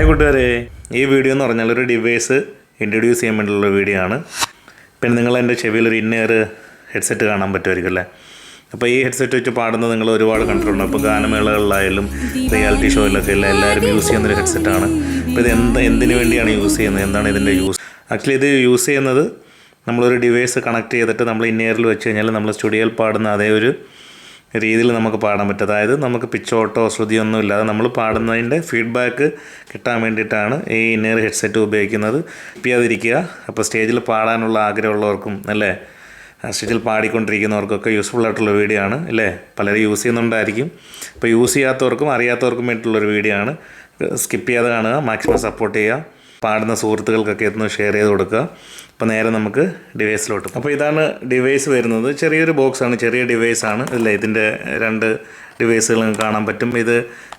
കൂട്ടുകാരെ, ഈ വീഡിയോ എന്ന് പറഞ്ഞാൽ ഒരു ഡിവൈസ് ഇൻട്രൊഡ്യൂസ് ചെയ്യാൻ വേണ്ടിയുള്ള വീഡിയോ ആണ്. പിന്നെ നിങ്ങൾ എൻ്റെ ചെവിയിൽ ഒരു ഇന്നർ ഹെഡ്സെറ്റ് കാണാൻ പറ്റുമായിരിക്കും അല്ലേ. അപ്പോൾ ഈ ഹെഡ്സെറ്റ് വെച്ച് പാടുന്നത് നിങ്ങൾ ഒരുപാട് കണ്ടിട്ടുണ്ട്. അപ്പോൾ ഗാനമേളകളിലായാലും റിയാലിറ്റി ഷോയിലൊക്കെ എല്ലാവരും യൂസ് ചെയ്യുന്നൊരു ഹെഡ്സെറ്റാണ്. അപ്പോൾ ഇത് എന്തിനു വേണ്ടിയാണ് യൂസ് ചെയ്യുന്നത്, എന്താണ് ഇതിൻ്റെ യൂസ്? ആക്ച്വലി ഇത് യൂസ് ചെയ്യുന്നത് നമ്മളൊരു ഡിവൈസ് കണക്ട് ചെയ്തിട്ട് നമ്മൾ ഇന്നറിൽ വെച്ച് കഴിഞ്ഞാൽ നമ്മൾ സ്റ്റുഡിയോയിൽ പാടുന്ന അതേ ഒരു രീതിയിൽ നമുക്ക് പാടാൻ പറ്റും. അതായത് നമുക്ക് പിച്ചോട്ടോ ശ്രുതിയൊന്നും ഇല്ലാതെ നമ്മൾ പാടുന്നതിൻ്റെ ഫീഡ്ബാക്ക് കിട്ടാൻ വേണ്ടിയിട്ടാണ് ഈ ഇന്നർ ഹെഡ്സെറ്റ് ഉപയോഗിക്കുന്നത്. ചെയ്യാതിരിക്കുക. അപ്പോൾ സ്റ്റേജിൽ പാടാനുള്ള ആഗ്രഹമുള്ളവർക്കും അല്ലേ, സ്റ്റേജിൽ പാടിക്കൊണ്ടിരിക്കുന്നവർക്കൊക്കെ യൂസ്ഫുൾ ആയിട്ടുള്ള വീഡിയോ ആണ് അല്ലേ. പലരും യൂസ് ചെയ്യുന്നുണ്ടായിരിക്കും. അപ്പോൾ യൂസ് ചെയ്യാത്തവർക്കും അറിയാത്തവർക്കും വേണ്ടിയിട്ടുള്ളൊരു വീഡിയോ ആണ്. സ്കിപ്പ് ചെയ്യാതെ കാണുക, മാക്സിമം സപ്പോർട്ട് ചെയ്യുക. പാടുന്ന സുഹൃത്തുക്കൾക്കൊക്കെ എത്തുന്ന ഷെയർ ചെയ്ത് കൊടുക്കുക. അപ്പോൾ നേരെ നമുക്ക് ഡിവൈസിലോട്ട്. അപ്പോൾ ഇതാണ് ഡിവൈസ് വരുന്നത്. ചെറിയൊരു ബോക്സാണ്, ചെറിയ ഡിവൈസാണ് അല്ലേ. ഇതിൻ്റെ രണ്ട് ഡിവൈസുകൾ കാണാൻ പറ്റും. ഇത്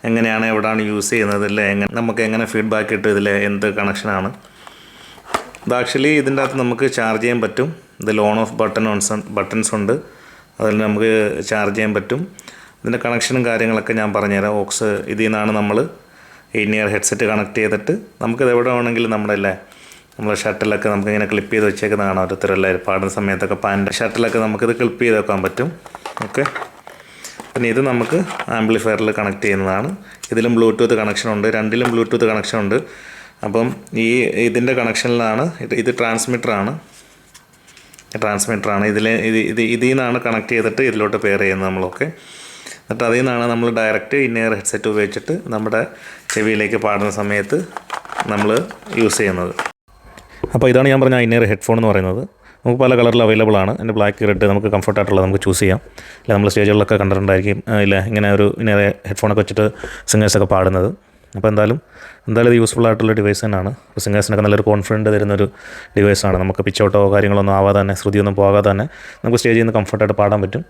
എങ്ങനെയാണ്, എവിടെയാണ് യൂസ് ചെയ്യുന്നത് അല്ലേ, നമുക്ക് എങ്ങനെ ഫീഡ്ബാക്ക് കിട്ടും, ഇതിൽ എന്ത് കണക്ഷനാണ്. ഇത് ആക്ച്വലി ഇതിൻ്റെ അകത്ത് നമുക്ക് ചാർജ് ചെയ്യാൻ പറ്റും. ഇതിൽ ഓൺ ഓഫ് ബട്ടൺസ് ഉണ്ട്, അതിൽ നമുക്ക് ചാർജ് ചെയ്യാൻ പറ്റും. ഇതിൻ്റെ കണക്ഷനും കാര്യങ്ങളൊക്കെ ഞാൻ പറഞ്ഞുതരാം. ഓക്സ് ഇതിൽ നിന്നാണ് നമ്മൾ ഇന്നർ ഹെഡ്സെറ്റ് കണക്ട് ചെയ്തിട്ട് നമുക്കിത് എവിടെ വേണമെങ്കിലും നമ്മളെ ഷട്ടിലൊക്കെ നമുക്കിങ്ങനെ ക്ലിപ്പ് ചെയ്ത് വെച്ചേക്കുന്ന കാണാം. ഓരോരുത്തരെല്ലാവരും പാടുന്ന സമയത്തൊക്കെ പാൻ്റെ ഷട്ടിലൊക്കെ നമുക്കിത് ക്ലിപ്പ് ചെയ്ത് വെക്കാൻ പറ്റും. ഓക്കെ, പിന്നെ ഇത് നമുക്ക് ആംപ്ലിഫയറിൽ കണക്ട് ചെയ്യുന്നതാണ്. ഇതിലും ബ്ലൂടൂത്ത് കണക്ഷനുണ്ട്, രണ്ടിലും ബ്ലൂടൂത്ത് കണക്ഷനുണ്ട്. അപ്പം ഇതിൻ്റെ കണക്ഷനിലാണ് ഇത് ട്രാൻസ്മിറ്ററാണ്. ഇതിൽ നിന്നാണ് കണക്ട് ചെയ്തിട്ട് ഇതിലോട്ട് പെയർ ചെയ്യുന്നത് നമ്മളൊക്കെ. എന്നിട്ട് അതിൽ നിന്നാണ് നമ്മൾ ഡയറക്റ്റ് ഇന്നർ ഹെഡ്സെറ്റ് ഉപയോഗിച്ചിട്ട് നമ്മുടെ ചെവിയിലേക്ക് പാടുന്ന സമയത്ത് നമ്മൾ യൂസ് ചെയ്യുന്നത്. അപ്പോൾ ഇതാണ് ഞാൻ പറഞ്ഞ ഇന്നർ ഹെഡ്ഫോൺ എന്ന് പറയുന്നത്. നമുക്ക് പല കളറിൽ അവൈലബിൾ ആണ്. എൻ്റെ ബ്ലാക്ക്, റെഡ് നമുക്ക് കംഫർട്ടായിട്ടുള്ളത് നമുക്ക് ചൂസ് ചെയ്യാം. അല്ല, നമ്മൾ സ്റ്റേജുകളിലൊക്കെ കണ്ടിട്ടുണ്ടായിരിക്കും ഇല്ല ഇങ്ങനെ ഒരു ഇന്നർ ഹെഡ്ഫോണൊക്കെ വെച്ചിട്ട് സിംഗേഴ്സൊക്കെ പാടുന്നത്. അപ്പോൾ എന്തായാലും ഇത് യൂസ്ഫുൾ ആയിട്ടുള്ള ഡിവൈസ് തന്നെയാണ്. അപ്പോൾ സിംഗേഴ്സിനൊക്കെ നല്ലൊരു കോൺഫിഡൻറ്റ് തരുന്നൊരു ഡിവൈസാണ്. നമുക്ക് പിച്ചോട്ടോ കാര്യങ്ങളൊന്നും ആവാതെ തന്നെ, ശ്രുതിയൊന്നും പോകാതെ തന്നെ നമുക്ക് സ്റ്റേജിൽ നിന്ന് കംഫർട്ടായിട്ട് പാടാൻ പറ്റും.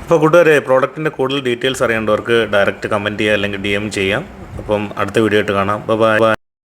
അപ്പോൾ കൂട്ടുകാരെ, പ്രോഡക്റ്റിൻ്റെ കൂടുതൽ ഡീറ്റെയിൽസ് അറിയേണ്ടവർക്ക് ഡയറക്റ്റ് കമൻറ്റ് ചെയ്യുക അല്ലെങ്കിൽ DM ചെയ്യാം. അപ്പം അടുത്ത വീഡിയോ ആയിട്ട് കാണാം. ബൈ.